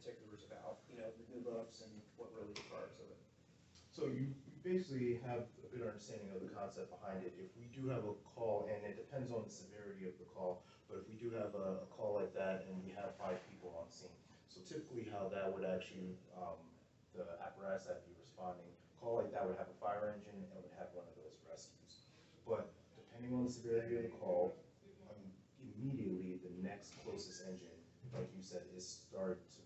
particulars about, you know, the move ups and what really requires of it. So you basically have a good understanding of the concept behind it. If we do have a call, and it depends on the severity of the call, but if we do have a call like that and we have 5 people on scene, so typically how that would actually, the apparatus that'd be responding, call like that would have a fire engine and would have one of those rescues. But depending on the severity of the call, immediately the next closest engine, like you said, is starting to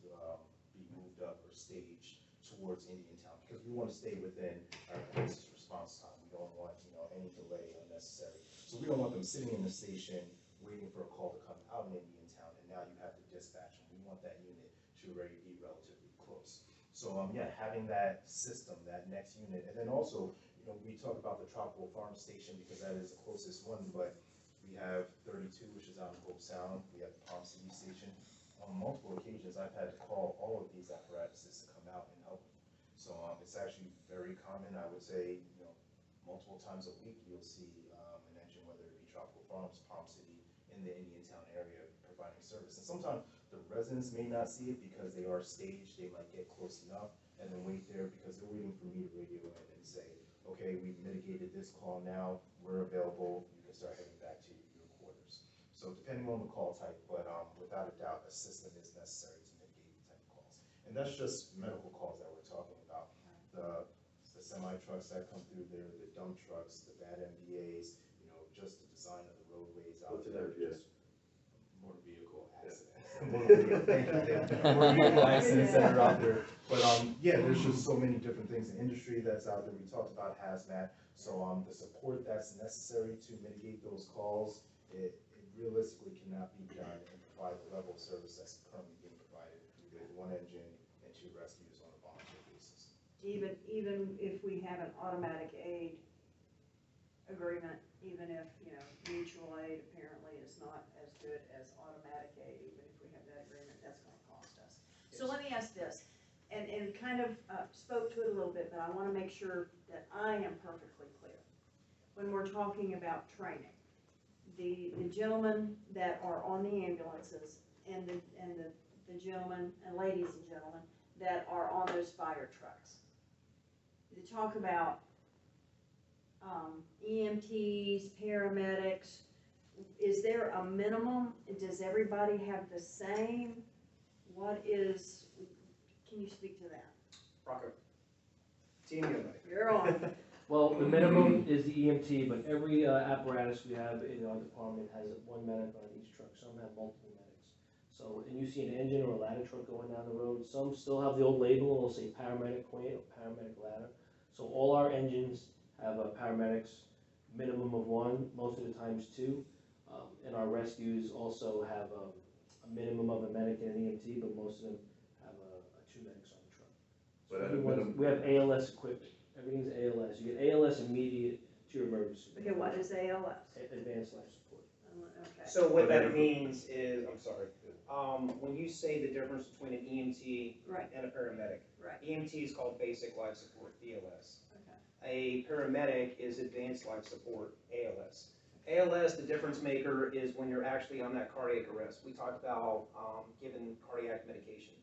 be moved up or staged towards Indiantown, because we want to stay within our crisis response time. We don't want, any delay unnecessary. So we don't want them sitting in the station waiting for a call to come out in Indiantown, and now you have to dispatch them. We want that unit to already be relatively close. So yeah, having that system, that next unit, and then also, we talk about the Tropical Farm Station because that is the closest one, but we have 32, which is out in Hope Sound. We have the Palm City Station. On multiple occasions, I've had to call all of these apparatuses to come out and help me. So it's actually very common. I would say, multiple times a week, you'll see an engine, whether it be Tropical Farms, Palm City, in the Indiantown area, providing service. And sometimes the residents may not see it because they are staged. They might get close enough and then wait there because they're waiting for me to radio in and say, okay, we've mitigated this call now. We're available. You can start heading back to your quarters. So depending on the call type, but without a doubt, a system is necessary to mitigate the type of calls. And that's just medical calls that we're talking about. The semi-trucks that come through there, the dump trucks, the bad MVAs, just the design of the roadways out there. Just motor vehicle accident. Motor vehicle accidents that are out there. But yeah, there's just so many different things in industry that's out there. We talked about hazmat. So the support that's necessary to mitigate those calls, it realistically cannot be done and provide the level of service that's currently being provided with one engine and 2 rescues on a volunteer basis. Even if we have an automatic aid agreement, even if, mutual aid apparently is not as good as automatic aid, even if we have that agreement, that's gonna cost us. So let me ask this, and kind of spoke to it a little bit, but I wanna make sure that I am perfectly clear. When we're talking about training, the gentlemen that are on the ambulances and the gentlemen and ladies and gentlemen that are on those fire trucks, to talk about EMTs, paramedics, is there a minimum? Does everybody have the same? Can you speak to that? Rocco, team unit. You're on. Well, the minimum is the EMT, but every apparatus we have in our department has 1 medic on each truck. Some have multiple medics. So, and you see an engine or a ladder truck going down the road. Some still have the old label, it'll say paramedic point or paramedic ladder. So all our engines have paramedics, minimum of 1, most of the times 2. And our rescues also have a minimum of a medic and an EMT, but most of them have 2 medics on the truck. So But at a minimum, we have ALS equipped. Everything's ALS. You get ALS immediate to your emergency. Okay, what is ALS? Advanced life support. Okay. So what that means is, I'm sorry, when you say the difference between an EMT Right, and a paramedic, right, EMT is called basic life support, BLS. okay. A paramedic is advanced life support, ALS. ALS, the difference maker is when you're actually on that cardiac arrest. We talked about giving cardiac medication.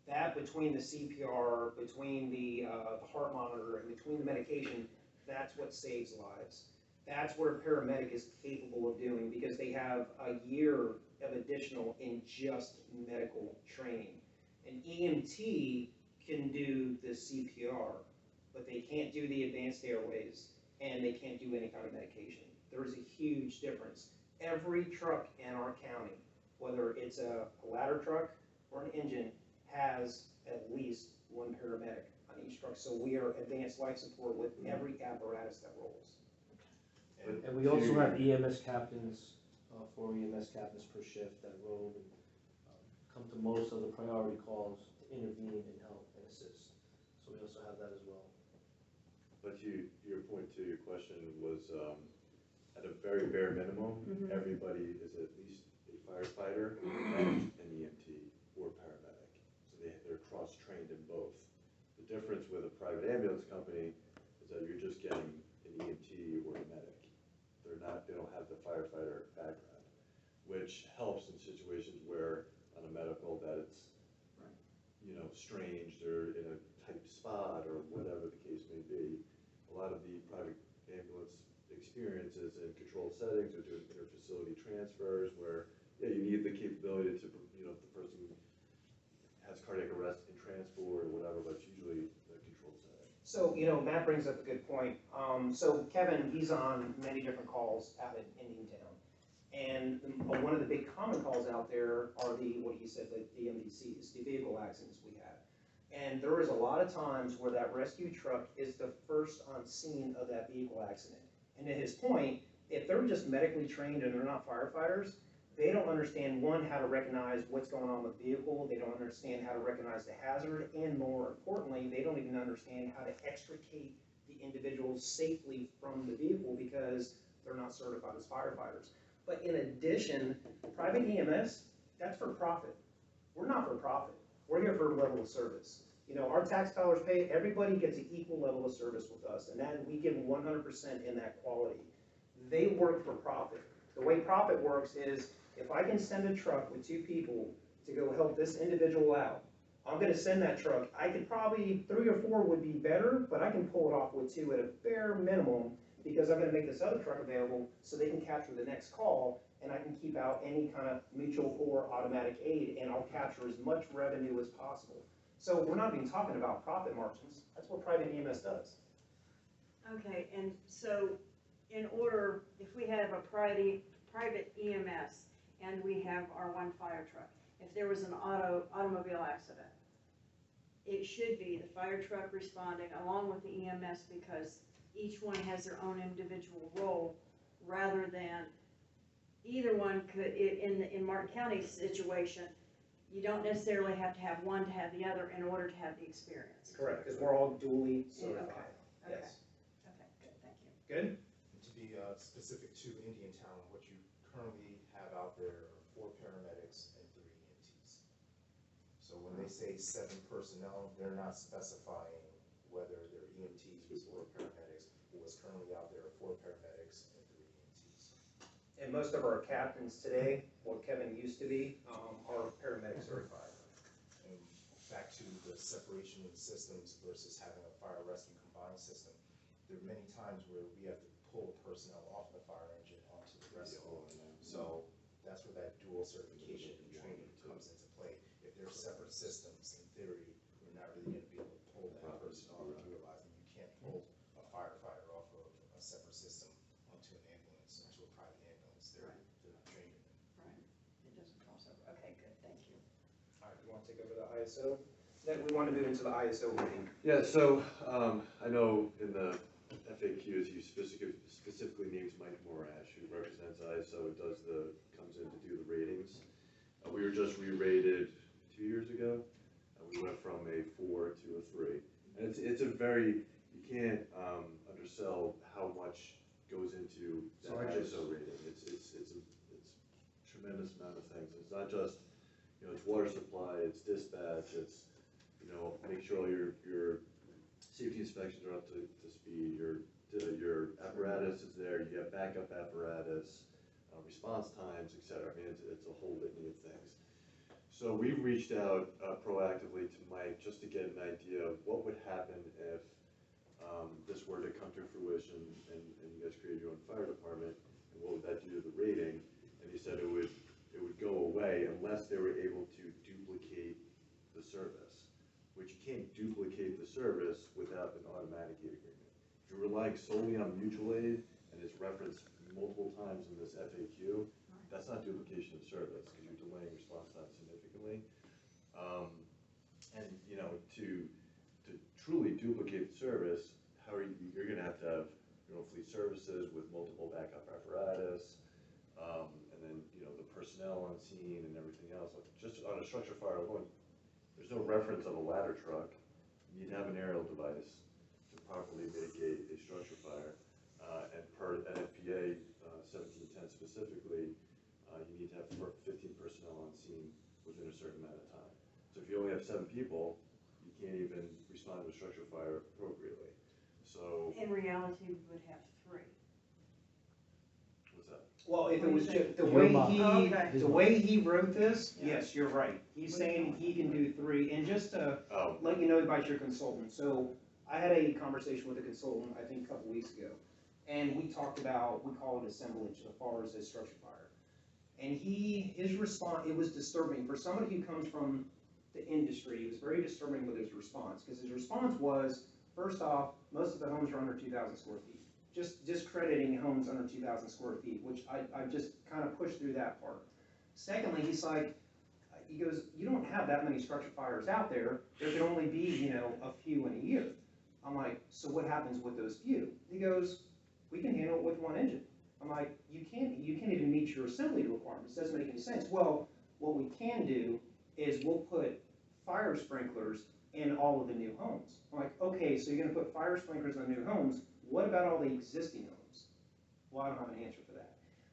That between the CPR, between the heart monitor, and between the medication, that's what saves lives. That's what a paramedic is capable of doing because they have a year of additional in just medical training. An EMT can do the CPR, but they can't do the advanced airways, and they can't do any kind of medication. There is a huge difference. Every truck in our county, whether it's a ladder truck or an engine, has at least 1 paramedic on each truck. So we are advanced life support with every apparatus that rolls. And we also have EMS captains, 4 EMS captains per shift that roll and come to most of the priority calls to intervene and help and assist. So we also have that as well. but your point to your question was, at a very bare minimum, everybody is at least a firefighter and an EMT or paramedic. So they're cross-trained in both. The difference with a private ambulance company is that you're just getting an EMT or a medic. They don't have the firefighter background, which helps in situations where on a medical that it's, strange, they're in a tight spot, or whatever the case may be. A lot of the private ambulance experiences in controlled settings or doing interfacility transfers where, yeah, you need the capability to, if the person has cardiac arrest in transport or whatever, but it's usually the controlled setting. So, Matt brings up a good point. So Kevin, he's on many different calls out in Indiantown. And one of the big common calls out there are what he said, the MVCs, the vehicle accidents we have. And there is a lot of times where that rescue truck is the first on scene of that vehicle accident. And to his point, if they're just medically trained and they're not firefighters, they don't understand, one, how to recognize what's going on with the vehicle, they don't understand how to recognize the hazard, and more importantly, they don't even understand how to extricate the individuals safely from the vehicle because they're not certified as firefighters. But in addition, private EMS, that's for profit. We're not for profit. We're here for a level of service. Our tax dollars pay, everybody gets an equal level of service with us, and that we give 100% in that quality. They work for profit. The way profit works is, if I can send a truck with 2 people to go help this individual out, I'm gonna send that truck. I could probably, 3 or 4 would be better, but I can pull it off with 2 at a bare minimum, because I'm gonna make this other truck available so they can capture the next call, and I can keep out any kind of mutual or automatic aid, and I'll capture as much revenue as possible. So we're not even talking about profit margins. That's what private EMS does. Okay, and so in order, if we have a private EMS and we have our one fire truck, if there was an automobile accident, it should be the fire truck responding along with the EMS, because each one has their own individual role, rather than either one could, in Martin County's situation, you don't necessarily have to have one to have the other in order to have the experience. Correct, because we're all duly certified. Okay. Yes. Okay, good, thank you. Good? To be specific to Indiantown, what you currently have out there are 4 paramedics and 3 EMTs. So when they say 7 personnel, they're not specifying whether they're EMTs or paramedics. What's currently out there are 4 paramedics and 3 EMTs. And most of our captains today, what Kevin used to be, are paramedic certified. And back to the separation of the systems versus having a fire rescue combined system, there are many times where we have to pull personnel off the fire engine onto the rescue. So that's where that dual certification and training comes into play. If they're separate systems, in theory, we're not really gonna be able to pull that person off, realizing you can't pull a firefighter off of a separate system onto an ambulance, onto a private ambulance. They're not trained in it. Right, it doesn't cross over. Okay, good, thank you. All right, you want to take over the ISO? Then we want to move into the ISO meeting. Yeah, so, I know in the FAQs, you specifically names Mike Morash, who represents ISO, comes in to do the ratings. We were just re-rated 2 years ago, and we went from a 4 to a 3. And it's a very, you can't, undersell how much goes into that ISO rating. It's a tremendous amount of things. It's not just, it's water supply, it's dispatch, it's, make sure all your safety inspections are up to speed, your apparatus is there, you have backup apparatus, response times, et cetera. I mean, it's a whole litany of things. So we've reached out proactively to Mike just to get an idea of what would happen if this were to come to fruition and you guys created your own fire department, and what would that do to the rating? And he said it would go away unless they were able to duplicate the service, which you can't duplicate the service without an automatic aid agreement. If you're relying solely on mutual aid, and it's referenced multiple times in this FAQ, that's not duplication of service, because you're delaying response time significantly. And, to truly duplicate the service, you're gonna have to have your own fleet services with multiple backup apparatus, and then, the personnel on scene and everything else. Like, just on a structure fire alone, there's no reference of a ladder truck. You need to have an aerial device to properly mitigate a structure fire. And per NFPA 1710 specifically, you need to have 15 personnel on scene within a certain amount of time. So if you only have 7 people, you can't even respond to a structure fire appropriately. So, In reality, we would have 3. what's that? Well, if it was just Your mom. Okay. the way he wrote this, yes, you're right. He's saying he can do 3, and just to Oh, let you know about your consultant, so I had a conversation with a consultant, I think a couple weeks ago, and we talked about, we call it assemblage as far as a structure fire. And his response, it was disturbing, for somebody who comes from the industry, it was very disturbing with his response, because his response was, first off, most of the homes are under 2,000 square feet. Just discrediting homes under 2,000 square feet, which I just kind of pushed through that part. Secondly, he's like, he goes, you don't have that many structure fires out there, there can only be, you know, a few in a year. I'm like, so what happens with those few? He goes, we can handle it with one engine. I'm like, you can't even meet your assembly requirements, doesn't make any sense. Well, what we can do is we'll put fire sprinklers in all of the new homes. I'm like, okay, so you're gonna put fire sprinklers in the new homes, what about all the existing homes? Well, I don't have an answer for that.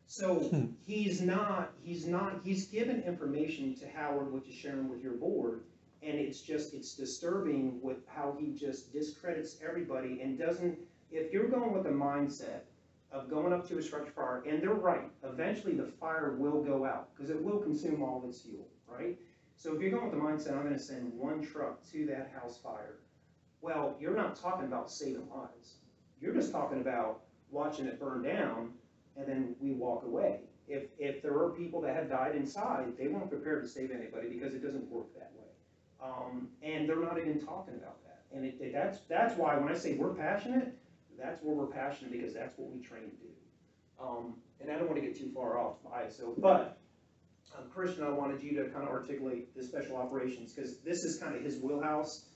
So he's given information to Howard, which is sharing with your board, and it's disturbing with how he just discredits everybody and doesn't, if you're going with the mindset of going up to a structure fire, and they're right, eventually the fire will go out, because it will consume all of its fuel, right? So if you're going with the mindset, I'm gonna send one truck to that house fire, well, you're not talking about saving lives. You're just talking about watching it burn down, and then we walk away. If there are people that have died inside, they weren't prepared to save anybody because it doesn't work that way. And they're not even talking about that. And that's why when I say we're passionate, that's where we're passionate, because that's what we train to do. And I don't want to get too far off ISO, but Christian, I wanted you to kind of articulate the special operations, because this is kind of his wheelhouse.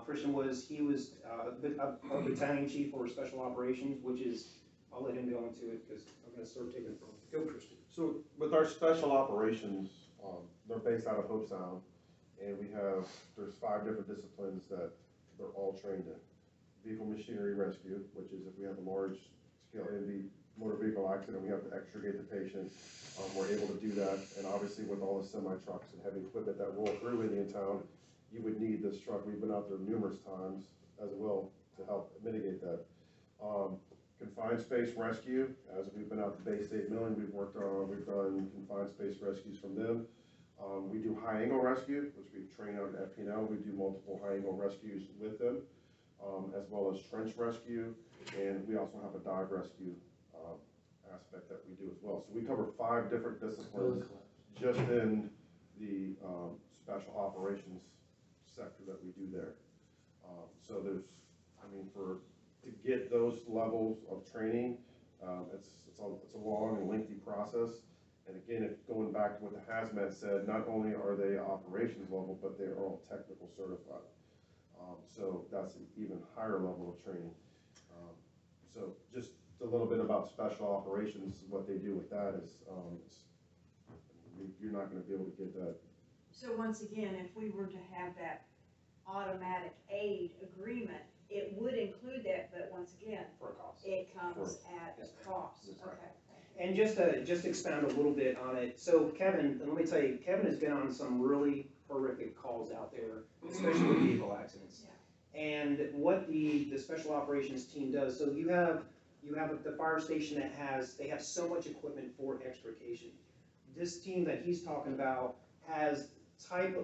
Christian was a battalion chief for special operations, which is, I'll let him go into it, because I'm going to start taking it from, go Christian. So with our special operations, they're based out of Hope Sound, and there's 5 different disciplines that they're all trained in. Vehicle machinery rescue, which is if we have a large scale motor vehicle accident, we have to extricate the patient. We're able to do that, and obviously with all the semi trucks and heavy equipment that roll through Indiantown, you would need this truck. We've been out there numerous times as well to help mitigate that. Confined space rescue, as we've been out to Bay State Milling, we've done confined space rescues from them. We do high angle rescue, which we train out at FPNL. We do multiple high angle rescues with them, as well as trench rescue, and we also have a dive rescue aspect that we do as well. So we cover 5 different disciplines just in the special operations sector that we do there. So there's, to get those levels of training, it's a long and lengthy process. And again, going back to what the hazmat said, not only are they operations level, but they're all technical certified. So that's an even higher level of training. So just a little bit about special operations, what they do with that is, you're not gonna be able to get that. So once again, if we were to have that automatic aid agreement, it would include that, but once again, For a cost. it comes at Yes, a ma'am. cost, That's right. okay. And just expound a little bit on it, so Kevin, and let me tell you, Kevin has been on some really horrific calls out there, especially with vehicle accidents. And what the special operations team does, so you have the fire station they have so much equipment for extrication. This team that he's talking about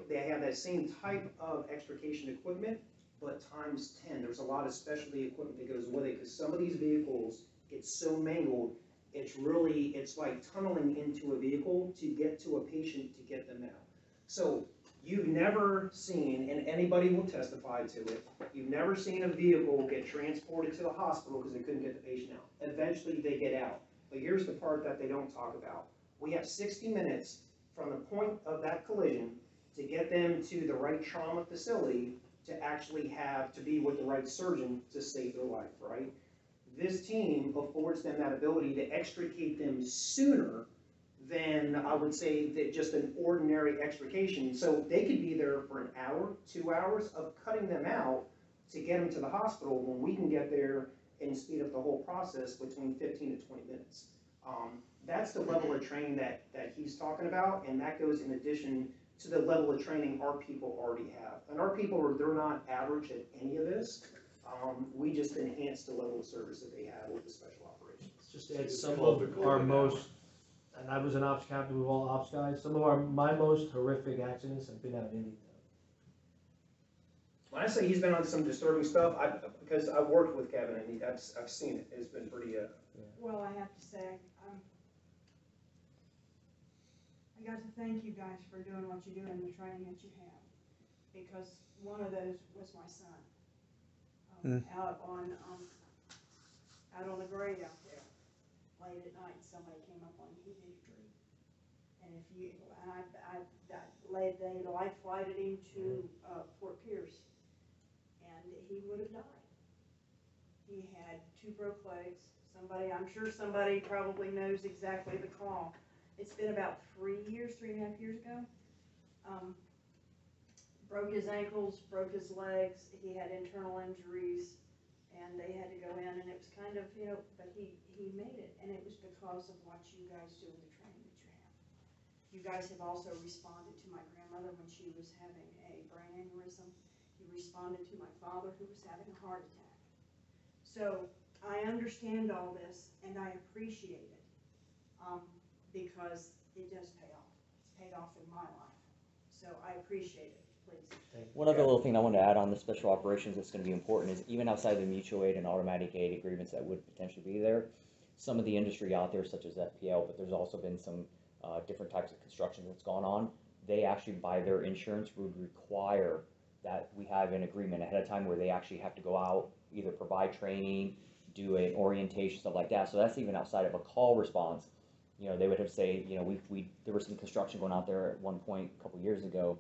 they have that same type of extrication equipment, but times 10. There's a lot of specialty equipment that goes with it, because some of these vehicles get so mangled, it's like tunneling into a vehicle to get to a patient to get them out. So you've never seen, and anybody will testify to it, you've never seen a vehicle get transported to the hospital because they couldn't get the patient out. Eventually they get out. But here's the part that they don't talk about. We have 60 minutes from the point of that collision to get them to the right trauma facility to actually to be with the right surgeon to save their life, right? This team affords them that ability to extricate them sooner than, I would say, that just an ordinary extrication. So they could be there for an hour, 2 hours of cutting them out to get them to the hospital, when we can get there and speed up the whole process between 15 to 20 minutes. That's the level of training that he's talking about, and that goes in addition to the level of training our people already have. And our people, they're not average at any of this. We just enhance the level of service that they have with the special operations. Just to add, some of our most, and I was an ops captain with all ops guys, some of my most horrific accidents have been out of Indiantown. When I say he's been on some disturbing stuff, because I've worked with Kevin and I've seen it, it's been pretty, Well, I have to say, I got to thank you guys for doing what you do and the training that you have, because one of those was my son. Out on the grade out there, late at night, somebody came up on him, he hit a tree. And they life flighted him to, Fort Pierce, and he would have died. He had 2 broke legs. I'm sure somebody probably knows exactly the call. It's been about 3.5 years ago. Broke his ankles, broke his legs, he had internal injuries, and they had to go in, and it was kind of, but he made it, and it was because of what you guys do in the training that you have. You guys have also responded to my grandmother when she was having a brain aneurysm. You responded to my father who was having a heart attack. So I understand all this, and I appreciate it, because it does pay off. It's paid off in my life, so I appreciate it, please. One other little thing I wanted to add on the special operations that's gonna be important is even outside the mutual aid and automatic aid agreements that would potentially be there, some of the industry out there such as FPL, but there's also been some different types of construction that's gone on, they actually by their insurance would require that we have an agreement ahead of time where they actually have to go out, either provide training, do an orientation, stuff like that. So that's even outside of a call response. They would have to say, there was some construction going out there at one point a couple years ago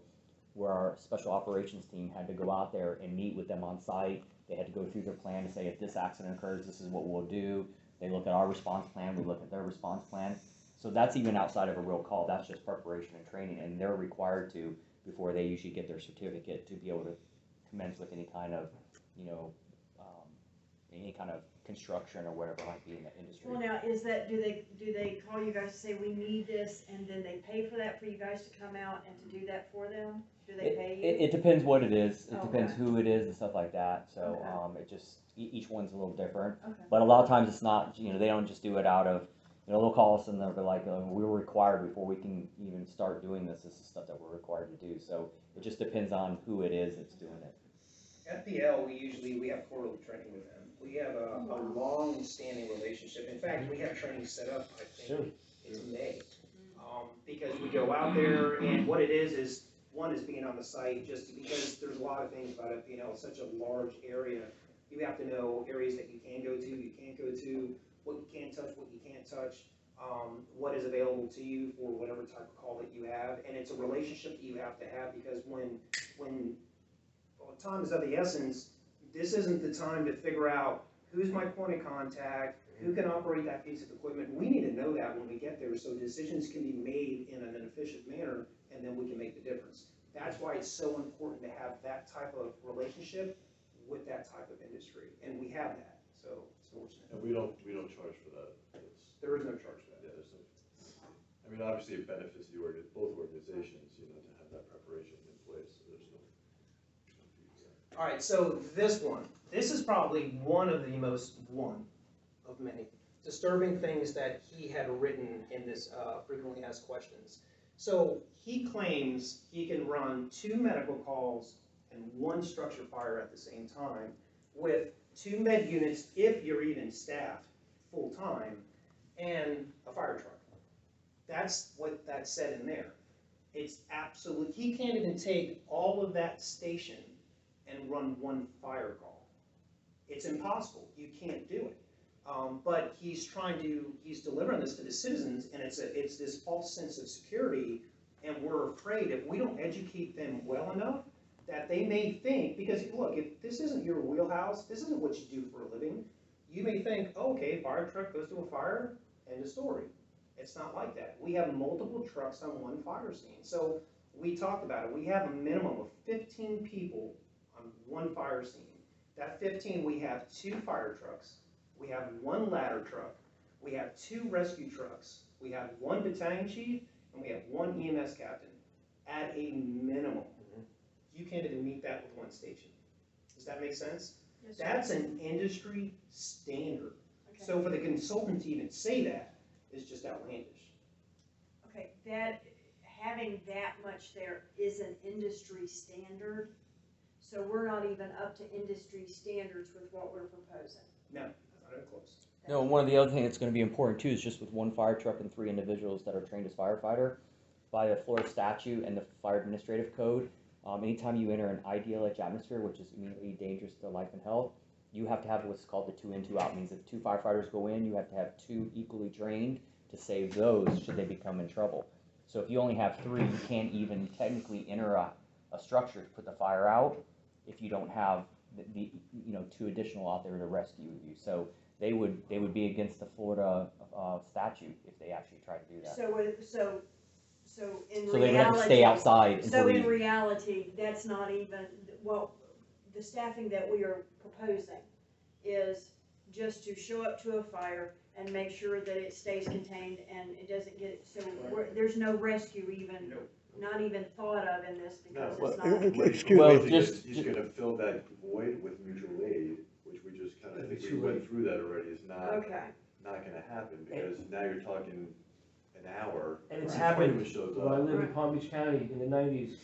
where our special operations team had to go out there and meet with them on site. They had to go through their plan to say, if this accident occurs, this is what we'll do. They look at our response plan, we look at their response plan. So that's even outside of a real call, that's just preparation and training, and they're required to, before they usually get their certificate, to be able to commence with any kind of, any kind of construction or whatever might be in the industry. Well, now, do they call you guys to say, we need this, and then they pay for that for you guys to come out and to do that for them? Do they pay you? It depends what it is, it depends Okay. who it is and stuff like that, so, Okay. it just, each one's a little different. Okay. But a lot of times it's not, they don't just do it out of, they'll call us and they'll be like, we were required before we can even start doing this is the stuff that we're required to do, so it just depends on who it is that's doing it. FPL, we have quarterly training with them. We have a long-standing relationship. In fact, we have training set up, I think, it's May. Because we go out there, and what it is one is being on the site, just because there's a lot of things about FPL, it's such a large area. You have to know areas that you can go to, you can't go to, what you can touch, what you can't touch, what is available to you for whatever type of call that you have. And it's a relationship that you have to have, because when time is of the essence, this isn't the time to figure out who's my point of contact, who can operate that piece of equipment. We need to know that when we get there, so decisions can be made in an efficient manner, and then we can make the difference. That's why it's so important to have that type of relationship with that type of industry, and we have that, so it's fortunate. And we don't charge for that. There is no charge for that. Yeah, there's no, obviously it benefits both organizations, to have that preparation in place, so there's no fee for that. All right, so this is probably one of many disturbing things that he had written in this frequently asked questions. So he claims he can run 2 medical calls and 1 structure fire at the same time with 2 med units, if you're even staffed full-time, and a fire truck. That's what that said in there. It's absolute, he can't even take all of that station and run 1 fire call. It's impossible, you can't do it. But he's delivering this to the citizens, and it's this false sense of security, and we're afraid if we don't educate them well enough, that they may think, because look, if this isn't your wheelhouse, this isn't what you do for a living, you may think, oh, okay, fire truck goes to a fire, end of story. It's not like that. We have multiple trucks on 1 fire scene. So we talked about it. We have a minimum of 15 people on 1 fire scene. That 15, we have 2 fire trucks. We have 1 ladder truck. We have 2 rescue trucks. We have 1 battalion chief, and we have 1 EMS captain at a minimum. You can't even meet that with 1 station. Does that make sense? Yes, sir. That's an industry standard. Okay. So for the consultant to even say that is just outlandish. Okay, having that much there is an industry standard. So we're not even up to industry standards with what we're proposing. No, not even close. No, and one of the other things that's gonna be important too is just with one fire truck and 3 individuals that are trained as firefighter, by the Florida statute and the fire administrative code, anytime you enter an IDLH atmosphere, which is immediately dangerous to life and health, you have to have what's called the 2 in, 2 out. Means if 2 firefighters go in, you have to have 2 equally trained to save those should they become in trouble. So if you only have 3, you can't even technically enter a structure to put the fire out if you don't have the 2 additional out there to rescue you. So they would be against the Florida statute if they actually try to do that. So in reality. So they would have to stay outside So until in you, reality, that's not even, well, the staffing that we are proposing is just to show up to a fire and make sure that it stays contained and it doesn't get, so there's no rescue even, Nope. not even thought of in this because No, it's but- not. Excuse Well, me, He's gonna fill that void with mutual aid, which we just kinda, I think we went through that already, is not Okay, gonna happen, because now you're talking an hour. And it's before happened anyone shows when I up. lived in Palm Beach County in the 90s.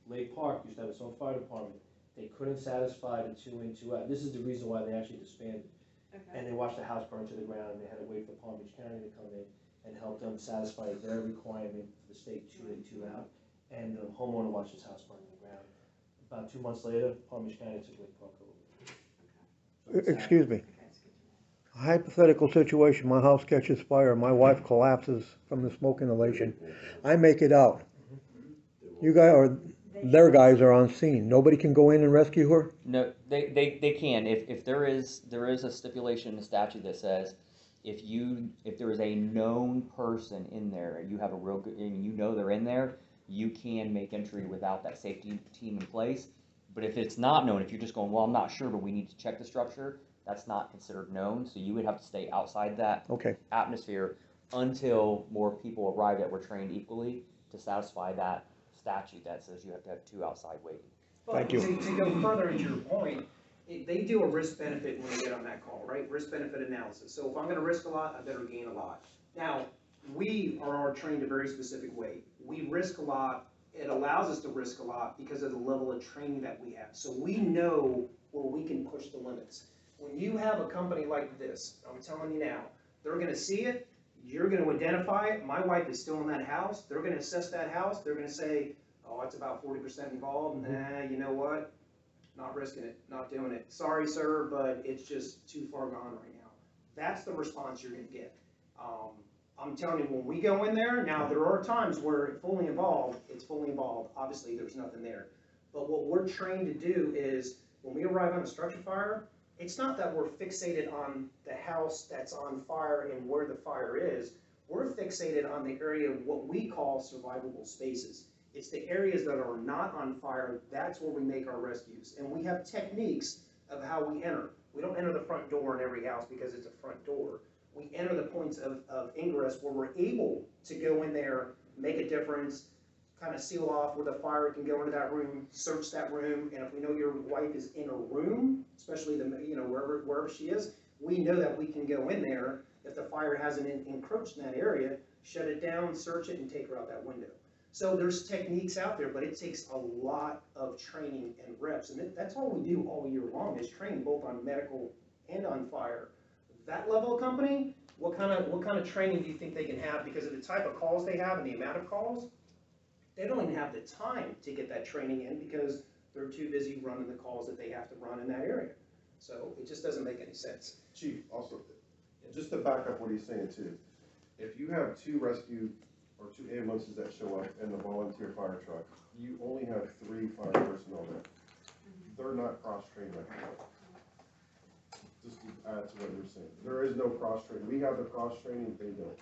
Lake Park used to have its own fire department. They couldn't satisfy the 2 in, 2 out. This is the reason why they actually disbanded. okay. And they watched the house burn to the ground, and they had to wait for Palm Beach County to come in and help them satisfy their requirement for the state 2 in, 2 out. And the homeowner watched his house burn to the ground. About 2 months later, Palm Beach County took Lake Park over. So it's excuse me. Okay, it's good to know. Hypothetical situation, my house catches fire, my wife collapses from the smoke inhalation. I make it out. You guys, or their guys are on scene. Nobody can go in and rescue her? no, they can, if there is a stipulation in the statute that says, if there is a known person in there, you have a real good, and you know they're in there, you can make entry without that safety team in place. But if it's not known, if you're just going, well, I'm not sure, but we need to check the structure, that's not considered known, so you would have to stay outside that Okay, atmosphere until more people arrive that were trained equally to satisfy that statute that says you have to have 2 outside waiting. But Thank you. to go further into your point, they do a risk benefit when they get on that call, right? Risk benefit analysis. So if I'm gonna risk a lot, I better gain a lot. Now, we are trained a very specific way. We risk a lot. It allows us to risk a lot because of the level of training that we have. So we know where we can push the limits. When you have a company like this, I'm telling you now, they're gonna see it, you're gonna identify it. My wife is still in that house. They're gonna assess that house. They're gonna say, oh, it's about 40% involved. Nah, you know what? Not risking it, not doing it. Sorry, sir, but it's just too far gone right now. That's the response you're gonna get. I'm telling you, when we go in there, now there are times where it's fully involved. Obviously, there's nothing there. But what we're trained to do is, when we arrive on a structure fire, it's not that we're fixated on the house that's on fire and where the fire is. We're fixated on the area of what we call survivable spaces. It's the areas that are not on fire, that's where we make our rescues. And we have techniques of how we enter. We don't enter the front door in every house because it's a front door. We enter the points of ingress where we're able to go in there, make a difference, kind of seal off where the fire can go into that room, search that room, and if we know your wife is in a room, especially wherever she is, we know that we can go in there if the fire hasn't encroached in that area, shut it down, search it, and take her out that window. So there's techniques out there, but it takes a lot of training and reps, and that's all we do all year long is train both on medical and on fire. That level of company, what kind of training do you think they can have because of the type of calls they have and the amount of calls? They don't even have the time to get that training in because they're too busy running the calls that they have to run in that area. So it just doesn't make any sense. Chief, also, just to back up what he's saying too, if you have 2 rescue or 2 ambulances that show up in the volunteer fire truck, you only have 3 fire personnel there. They're not cross-trained like that. Just to add to what you're saying, there is no cross-training. We have the cross-training, they don't.